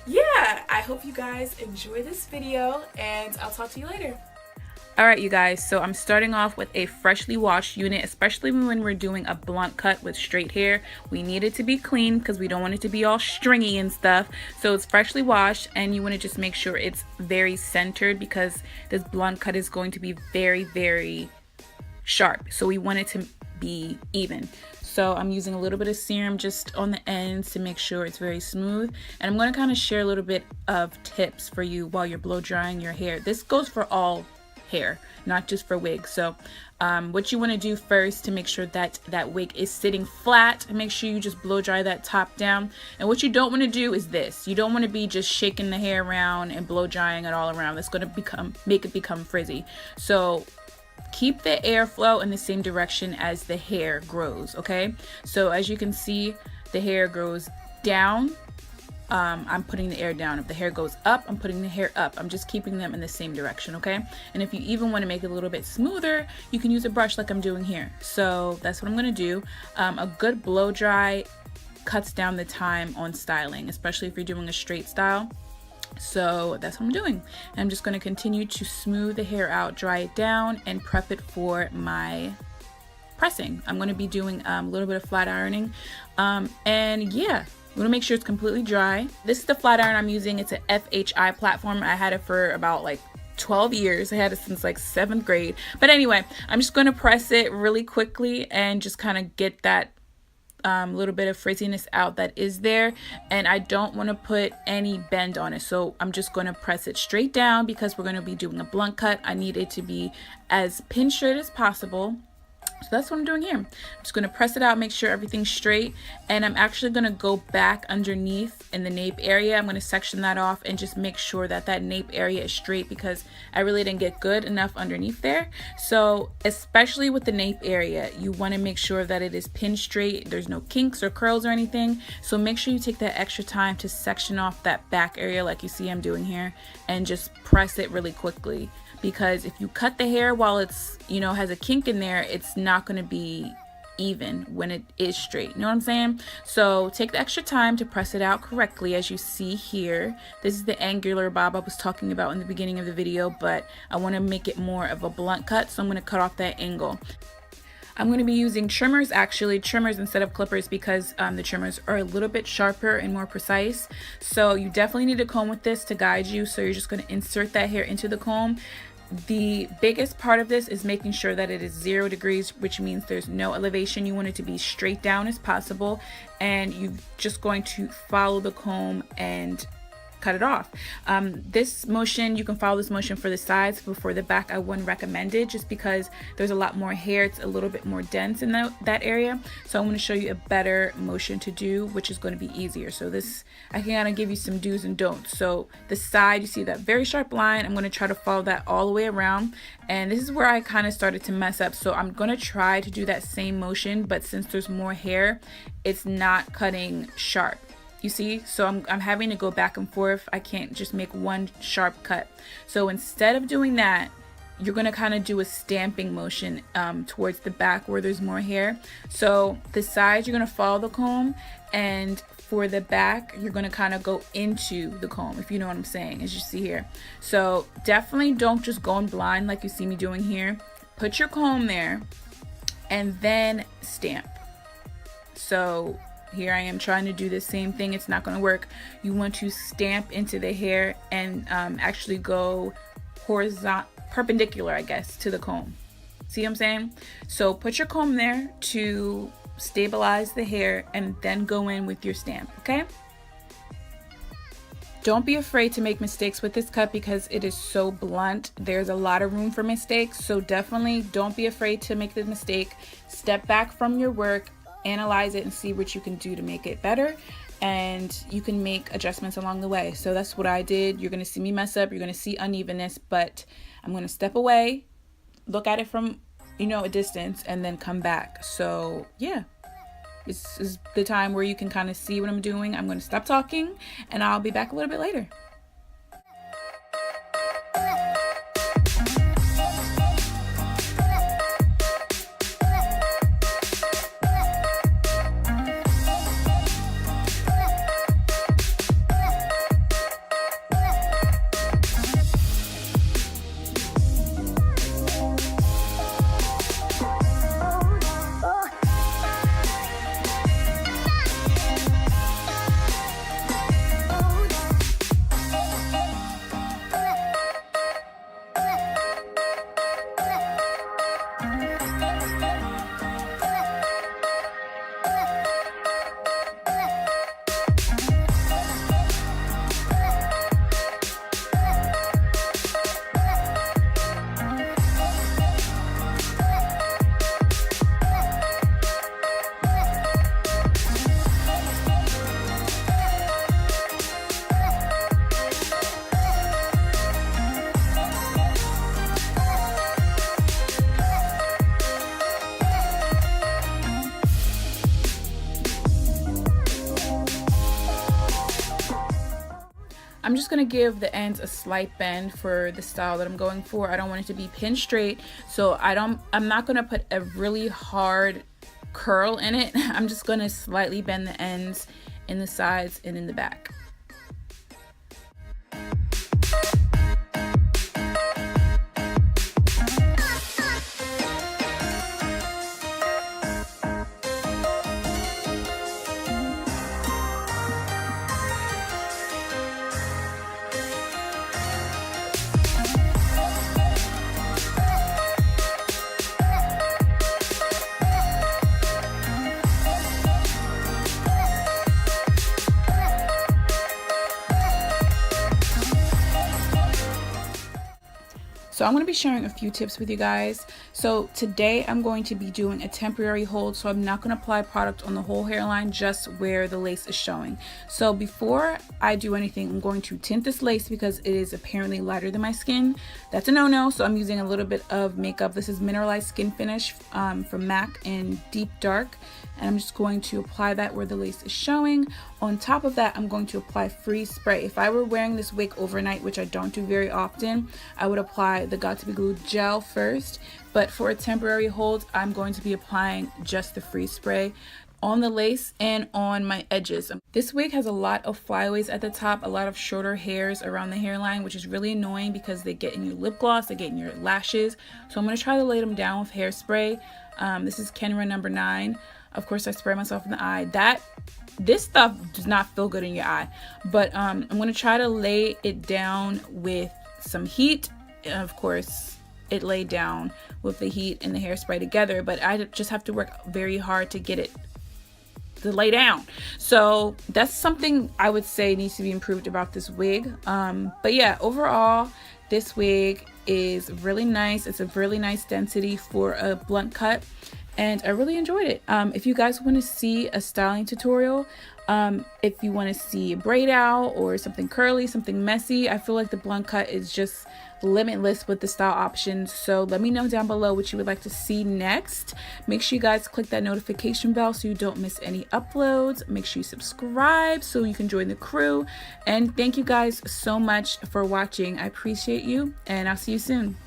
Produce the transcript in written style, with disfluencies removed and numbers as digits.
yeah, I hope you guys enjoy this video, and I'll talk to you later. Alright you guys, so I'm starting off with a freshly washed unit, especially when we're doing a blunt cut with straight hair. We need it to be clean because we don't want it to be all stringy and stuff. So it's freshly washed, and you want to just make sure it's very centered because this blunt cut is going to be very sharp. So we want it to be even. So I'm using a little bit of serum just on the ends to make sure it's very smooth. And I'm going to kind of share a little bit of tips for you while you're blow drying your hair. This goes for all hair, not just for wigs. So what you want to do first to make sure that that wig is sitting flat, make sure you just blow dry that top down. And what you don't want to do is this. You don't want to be just shaking the hair around and blow drying it all around. That's going to make it become frizzy. So keep the airflow in the same direction as the hair grows, okay? So as you can see, the hair grows down. I'm putting the air down. If the hair goes up, I'm putting the hair up. I'm just keeping them in the same direction, okay? And if you even want to make it a little bit smoother, you can use a brush like I'm doing here. So that's what I'm going to do. A good blow dry cuts down the time on styling, especially if you're doing a straight style. So that's what I'm doing. And I'm just going to continue to smooth the hair out, dry it down, and prep it for my pressing. I'm going to be doing a little bit of flat ironing. And yeah, I'm gonna make sure it's completely dry. This is the flat iron I'm using. It's an FHI platform. I had it for about like 12 years. I had it since like 7th grade. But anyway, I'm just gonna press it really quickly and just kind of get that little bit of frizziness out that is there. And I don't want to put any bend on it, so I'm just going to press it straight down because we're going to be doing a blunt cut. I need it to be as pin straight as possible. So that's what I'm doing here. I'm just going to press it out, make sure everything's straight, and I'm actually going to go back underneath in the nape area. I'm going to section that off and just make sure that that nape area is straight because I really didn't get good enough underneath there. So especially with the nape area, you want to make sure that it is pin straight. There's no kinks or curls or anything. So make sure you take that extra time to section off that back area like you see I'm doing here and just press it really quickly. Because if you cut the hair while it's, you know, has a kink in there, it's not going to be even when it is straight. You know what I'm saying? So take the extra time to press it out correctly, as you see here. This is the angular bob I was talking about in the beginning of the video, but I want to make it more of a blunt cut, so I'm going to cut off that angle. I'm going to be using trimmers, actually trimmers instead of clippers, because the trimmers are a little bit sharper and more precise. So you definitely need a comb with this to guide you. So you're just going to insert that hair into the comb. The biggest part of this is making sure that it is 0 degrees, which means there's no elevation. You want it to be straight down as possible, and you're just going to follow the comb and cut it off. This motion, you can follow this motion for the sides, but for the back I wouldn't recommend it just because there's a lot more hair. It's a little bit more dense in that area. So I'm going to show you a better motion to do, which is going to be easier. So this, I can kind of give you some do's and don'ts. So the side, you see that very sharp line, I'm going to try to follow that all the way around, and this is where I kind of started to mess up. So I'm going to try to do that same motion, but since there's more hair, it's not cutting sharp. You see, so I'm having to go back and forth. I can't just make one sharp cut. So instead of doing that, you're going to kind of do a stamping motion towards the back where there's more hair. So the sides, you're going to follow the comb, and for the back, you're going to kind of go into the comb, if you know what I'm saying, as you see here. So definitely don't just go in blind like you see me doing here. Put your comb there and then stamp. So here I am trying to do the same thing. It's not going to work. You want to stamp into the hair and actually go perpendicular, I guess, to the comb. See what I'm saying? So put your comb there to stabilize the hair and then go in with your stamp, okay? Don't be afraid to make mistakes with this cut because it is so blunt. There's a lot of room for mistakes. So definitely don't be afraid to make the mistake. Step back from your work, analyze it, and see what you can do to make it better, and you can make adjustments along the way. So that's what I did. You're going to see me mess up, you're going to see unevenness, but I'm going to step away, look at it from, you know, a distance, and then come back. So yeah, this is the time where you can kind of see what I'm doing. I'm going to stop talking and I'll be back a little bit later. I'm just going to give the ends a slight bend for the style that I'm going for. I don't want it to be pin straight, so I'm not going to put a really hard curl in it. I'm just going to slightly bend the ends in the sides and in the back. So I'm going to be sharing a few tips with you guys. So today I'm going to be doing a temporary hold, so I'm not going to apply product on the whole hairline, just where the lace is showing. So before I do anything, I'm going to tint this lace because it is apparently lighter than my skin. That's a no-no, so I'm using a little bit of makeup. This is Mineralized Skin Finish from MAC in Deep Dark, and I'm just going to apply that where the lace is showing. On top of that, I'm going to apply freeze spray. If I were wearing this wig overnight, which I don't do very often, I would apply the Got2b Glue gel first, but for a temporary hold, I'm going to be applying just the freeze spray on the lace and on my edges. This wig has a lot of flyaways at the top, a lot of shorter hairs around the hairline, which is really annoying because they get in your lip gloss, they get in your lashes. So I'm going to try to lay them down with hairspray. This is Kenra number 9. Of course, I spray myself in the eye. This stuff does not feel good in your eye, but I'm going to try to lay it down with some heat. And of course, it laid down with the heat and the hairspray together, but I just have to work very hard to get it to lay down. So that's something I would say needs to be improved about this wig. But yeah, overall, this wig is really nice. It's a really nice density for a blunt cut, and I really enjoyed it. If you guys want to see a styling tutorial, if you want to see a braid out or something curly, something messy, I feel like the blunt cut is just limitless with the style options. So let me know down below what you would like to see next. Make sure you guys click that notification bell so you don't miss any uploads. Make sure you subscribe so you can join the crew. And thank you guys so much for watching. I appreciate you, and I'll see you soon.